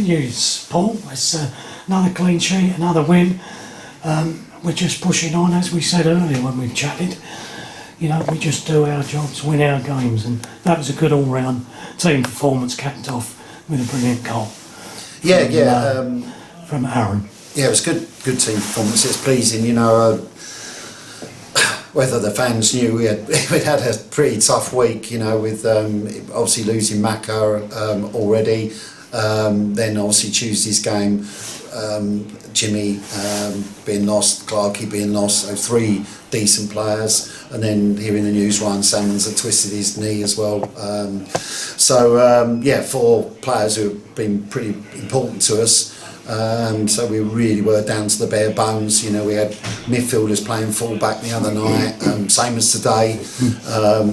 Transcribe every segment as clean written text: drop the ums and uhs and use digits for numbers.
news, Paul. It's another clean sheet, another win. We're just pushing on, as we said earlier when we chatted. You know, we just do our jobs, win our games, and that was a good all-round team performance, capped off with a brilliant goal. From Aaron. Yeah, it was good team performance. It's pleasing, you know. Whether the fans knew we'd had a pretty tough week, you know, with obviously losing Macca already. Then obviously Tuesday's game, Jimmy being lost, Clarkey being lost, so 3 decent players, and then hearing the news Ryan Salmons had twisted his knee as well. 4 players who have been pretty important to us. So we really were down to the bare bones. You know, we had midfielders playing full-back the other night, same as today,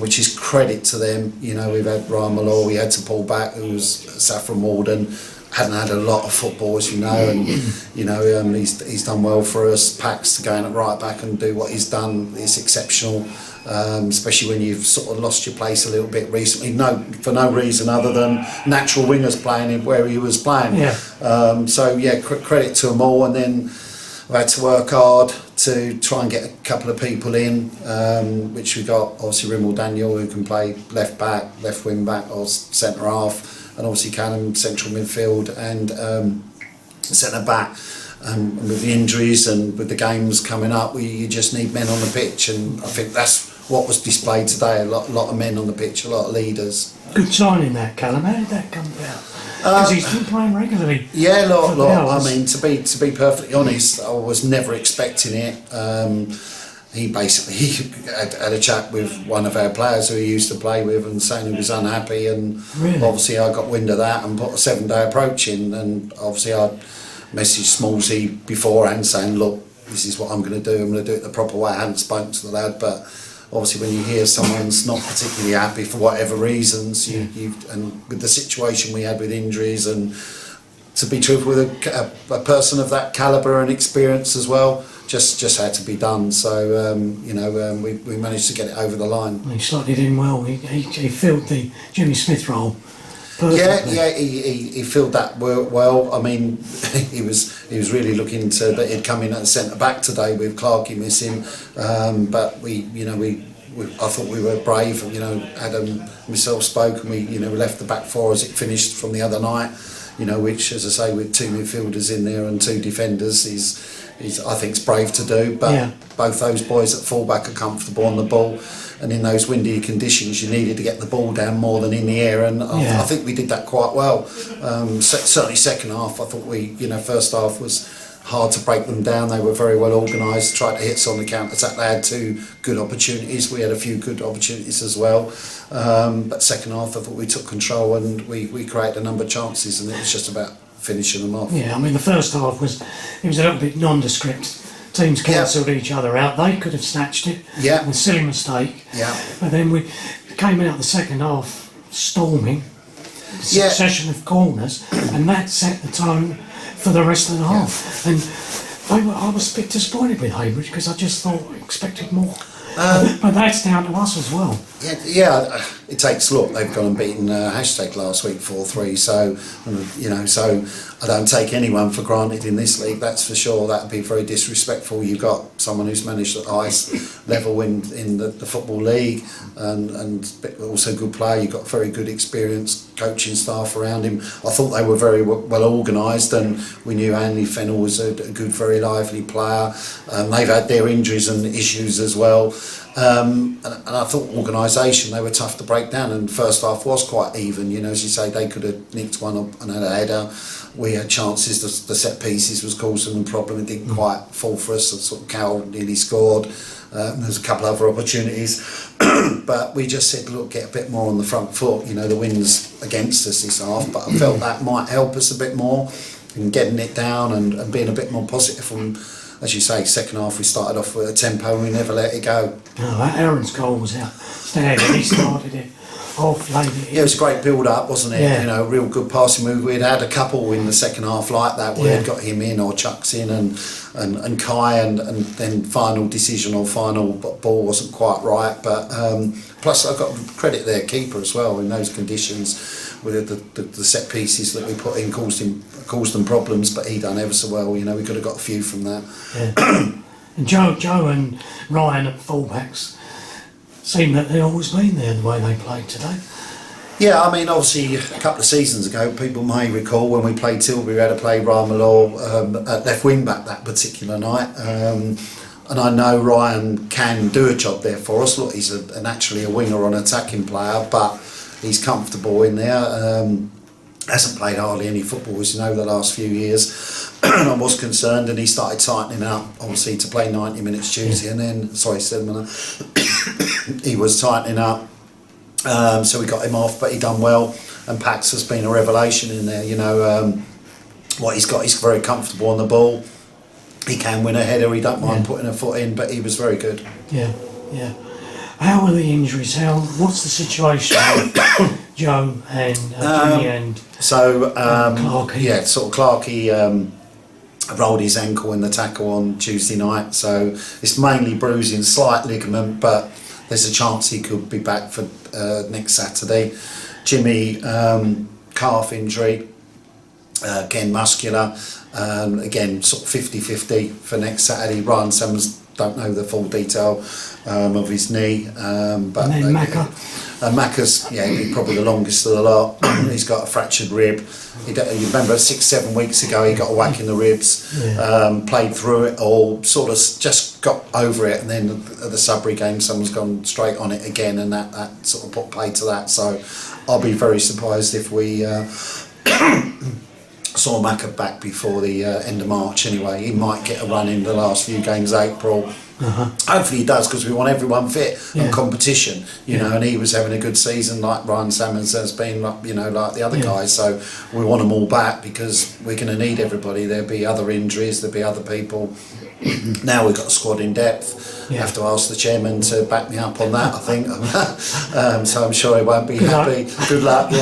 which is credit to them. You know, we've had Ryan Malloy, we had to pull back, who was Saffron Walden, hadn't had a lot of football, as you know, and you know he's done well for us. Pax to go in at right back and do what he's done is exceptional. Especially when you've sort of lost your place a little bit recently, for no reason other than natural wingers playing him where he was playing. Credit to them all, and then I had to work hard to try and get a couple of people in, which we got obviously Rimmel Daniel, who can play left back, left wing back or centre half, and obviously Callum central midfield and centre back. With the injuries and with the games coming up, you just need men on the pitch, and I think that's what was displayed today. A lot of men on the pitch, a lot of leaders. Good signing that, Callum. How did that come about? Because he's been playing regularly. Yeah, lot. I mean, to be perfectly honest, I was never expecting it. He basically had a chat with one of our players who he used to play with and saying he was unhappy, and really? Obviously I got wind of that and put a 7-day approach in, and obviously I messaged Smallsy beforehand saying, look, this is what I'm going to do. I'm going to do it the proper way. I hadn't spoken to the lad, but obviously when you hear someone's not particularly happy for whatever reasons, and with the situation we had with injuries, and to be truthful with a person of that calibre and experience as well, just had to be done. So we managed to get it over the line. He slotted in well. He filled the Jimmy Smith role perfectly. Yeah, he filled that well. I mean, he was really looking to that he'd come in at centre back today with Clarkey missing, but I thought we were brave. You know, Adam and myself spoke, and we left the back 4 as it finished from the other night. You know, which, as I say, with 2 midfielders in there and 2 defenders, is I think it's brave to do. But both those boys at fullback are comfortable on the ball, and in those windy conditions, you needed to get the ball down more than in the air, and I think we did that quite well. Certainly, second half, I thought first half was hard to break them down. They were very well organised, tried to hit us on the counter-attack. They had 2 good opportunities. We had a few good opportunities as well. But second half, I thought we took control and we created a number of chances, and it was just about finishing them off. Yeah, I mean, the first half was a little bit nondescript. Teams cancelled each other out. They could have snatched it. Yeah. A silly mistake. Yeah. But then we came out the second half storming, succession of corners, and that set the tone for the rest of the half. And I was a bit disappointed with Heybridge because I just thought I expected more. But that's down to us as well. Yeah, it takes. Look, they've gone and beaten Hashtag last week 4-3. So I don't take anyone for granted in this league. That's for sure. That would be very disrespectful. You've got someone who's managed at the highest level in the football league, and also a good player. You've got very good experienced coaching staff around him. I thought they were very well organised, and we knew Andy Fennell was a good, very lively player. They've had their injuries and issues as well. And I thought organisation, they were tough to break down, and first half was quite even. You know, as you say, they could have nicked one up and had a header. We had chances. The set pieces was causing them a problem. It didn't quite fall for us. Sort of Carroll nearly scored. There's a couple other opportunities, but we just said, look, get a bit more on the front foot. You know, the wind's against us this half, but I felt that might help us a bit more in getting it down and being a bit more positive from. As you say, second half we started off with a tempo and we never let it go. No, Aaron's goal was outstanding. He started it off, laid it in. Yeah, it was a great build-up, wasn't it? Yeah. You know, real good passing move. We'd had a couple in the second half like that where we'd got him in or Chucks in and Kai and then final decision or final ball wasn't quite right. But plus I've got to credit their keeper as well in those conditions. with the set pieces that we put in caused them problems, but he done ever so well. You know, we could have got a few from that. Yeah. And Joe and Ryan at fullbacks seem that they've always been there the way they played today. Yeah, I mean, obviously, a couple of seasons ago, people may recall when we played Tilbury, we had to play Ramallah at left wing back that particular night. And I know Ryan can do a job there for us. Look, he's naturally a winger or an attacking player, but he's comfortable in there. Hasn't played hardly any football, as you know, the last few years. And I was concerned, and he started tightening up, obviously, to play 90 minutes Tuesday, and then, 7 minutes, he was tightening up. So we got him off, but he done well. And Pax has been a revelation in there. You know, what he's got, he's very comfortable on the ball. He can win a header, he don't mind putting a foot in, but he was very good. Yeah, yeah. How are the injuries? What's the situation with Joe and Jimmy and Clarkey? Yeah, sort of Clarkey rolled his ankle in the tackle on Tuesday night, so it's mainly bruising, slight ligament, but there's a chance he could be back for next Saturday. Jimmy, calf injury, again muscular, again sort of 50-50 for next Saturday. Ryan Summers, don't know the full detail of his knee, but and then Macca. Macca's probably the longest of the lot. He's got a fractured rib. You remember 6-7 weeks ago he got a whack in the ribs, played through it all, sort of just got over it, and then at the Sudbury game someone's gone straight on it again, and that sort of put play to that. So I'll be very surprised if we saw Macca back before the end of March anyway. He might get a run in the last few games of April. Hopefully he does, because we want everyone fit and competition, you know, and he was having a good season like Ryan Salmons has been, like, you know, like the other guys, so we want them all back because we're going to need everybody. There'll be other injuries, there'll be other people. Now we've got a squad in depth. Have to ask the chairman to back me up on that, I think. So I'm sure he won't be happy. Good luck,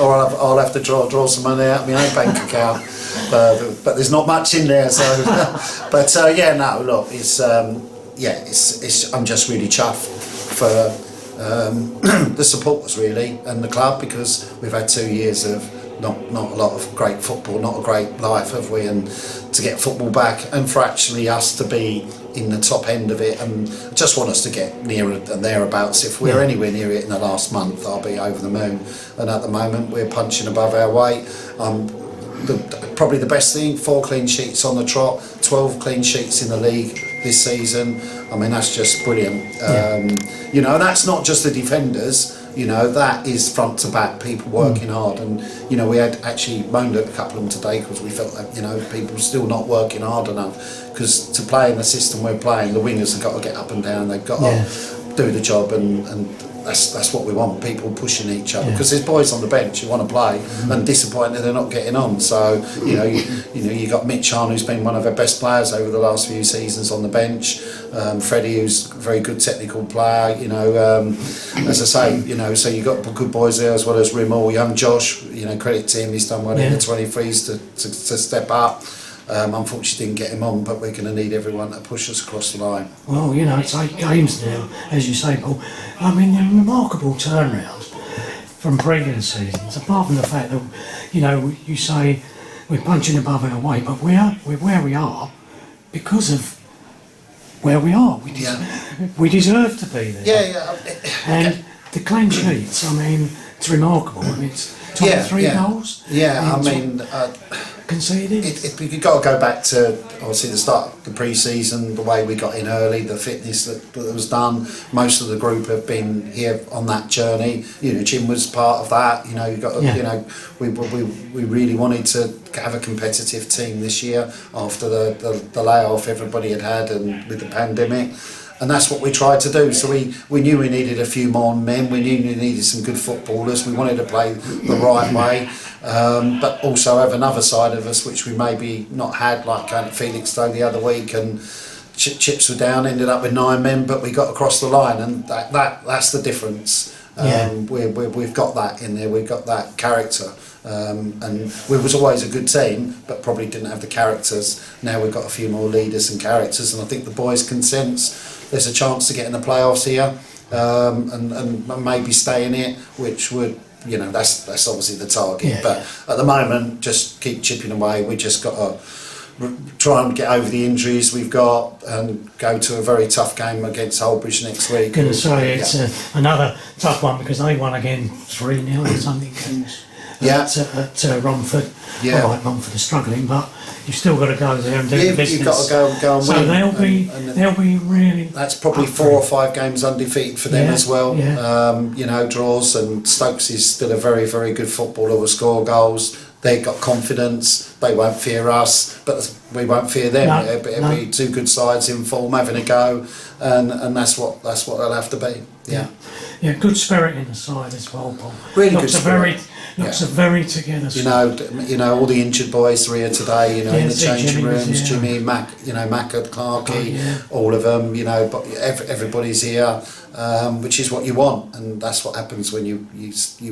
or I'll have to draw some money out of my own bank account, but there's not much in there, so but look, it's I'm just really chuffed for the supporters really and the club, because we've had 2 years of not a lot of great football, not a great life, have we? And to get football back, and for actually us to be in the top end of it, and just want us to get nearer and thereabouts. If we're anywhere near it in the last month, I'll be over the moon. And at the moment we're punching above our weight. Probably the best thing, 4 clean sheets on the trot, 12 clean sheets in the league this season. I mean, that's just brilliant. You know, and that's not just the defenders, you know, that is front to back, people working hard. And, you know, we had actually moaned at a couple of them today because we felt that, you know, people are still not working hard enough, because to play in the system we're playing, the wingers have got to get up and down, they've got to do the job, and that's what we want, people pushing each other, because there's boys on the bench who want to play and disappointed they're not getting on. So you got Mitch Hahn, who's been one of our best players over the last few seasons on the bench, Freddie, who's a very good technical player, you know, as I say, you know, so you got good boys there, as well as Rimmel, young Josh, you know, credit to him, he's done well in the 23s to step up. Unfortunately didn't get him on, but we're going to need everyone to push us across the line. Well, you know, it's 8 games now, as you say, Paul. I mean, a remarkable turnaround from previous seasons, apart from the fact that, you know, you say we're punching above our weight, but we're where we are because of where we are. We deserve to be there. And the clean sheets, I mean, it's remarkable. I mean, it's 23 goals. I mean... conceded. You've got to go back to obviously the start of the pre-season, the way we got in early, the fitness that was done. Most of the group have been here on that journey. You know, Jim was part of that. You know, you got you know, we really wanted to have a competitive team this year after the layoff everybody had and with the pandemic. And that's what we tried to do. So we knew we needed a few more men. We knew we needed some good footballers. We wanted to play the right way, but also have another side of us which we maybe not had, like going to Felixstowe the other week, and chips were down, ended up with 9 men, but we got across the line, and that's the difference. We've got that in there. We've got that character. And we was always a good team, but probably didn't have the characters. Now we've got a few more leaders and characters, and I think the boys can sense there's a chance to get in the playoffs here, and maybe stay in it, which would you know, that's obviously the target. Yeah. But at the moment, just keep chipping away. We just got to try and get over the injuries we've got and go to a very tough game against Heybridge next week. Going to say it's another tough one because they won again 3-0 or something. At Romford. Yeah. All right, Romford are struggling, but you've still got to go there and do the business. You've got to go and so win. they'll be really. That's probably 4 or 5 games undefeated for them as well. Yeah. You know, draws, and Stokes is still a very, very good footballer. Will score goals. They've got confidence. They won't fear us, but we won't fear them. No, It'll be 2 good sides in form having a go, and that's what they'll have to be. Yeah, good spirit in the side as well, Paul. Really good spirit. Looks a very together. You know, all the injured boys are here today. You know, in the changing rooms, Jimmy, Mac, Mac and Clarkey, all of them. You know, but everybody's here, which is what you want, and that's what happens when you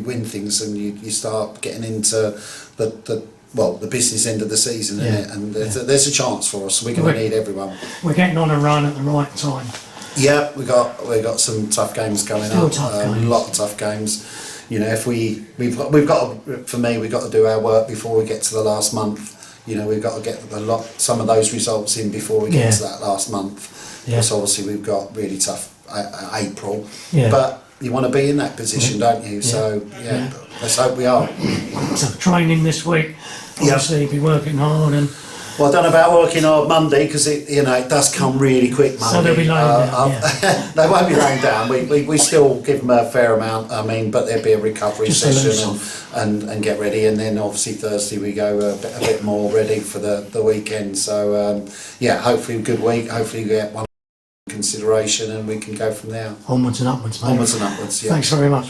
win things and you start getting into the business end of the season, isn't it? And there's a chance for us. We're going to need everyone. We're getting on a run at the right time. Yeah, we got some tough games coming up. A lot of tough games. You know, if we've got to do our work before we get to the last month. You know, we've got to get some of those results in before we get to that last month. Because obviously we've got really tough April. Yeah. But you want to be in that position, don't you? So let's hope we are. So training this week. Obviously, be working hard and. Well, I don't know about working hard Monday because it does come really quick Monday. So they'll be laying down. They won't be laying down. We still give them a fair amount. I mean, but there'll be a recovery session and get ready, and then obviously Thursday we go a bit more ready for the weekend. So hopefully a good week. Hopefully we get one consideration and we can go from there. Onwards and upwards, mate. Onwards and upwards. Yeah. Thanks very much.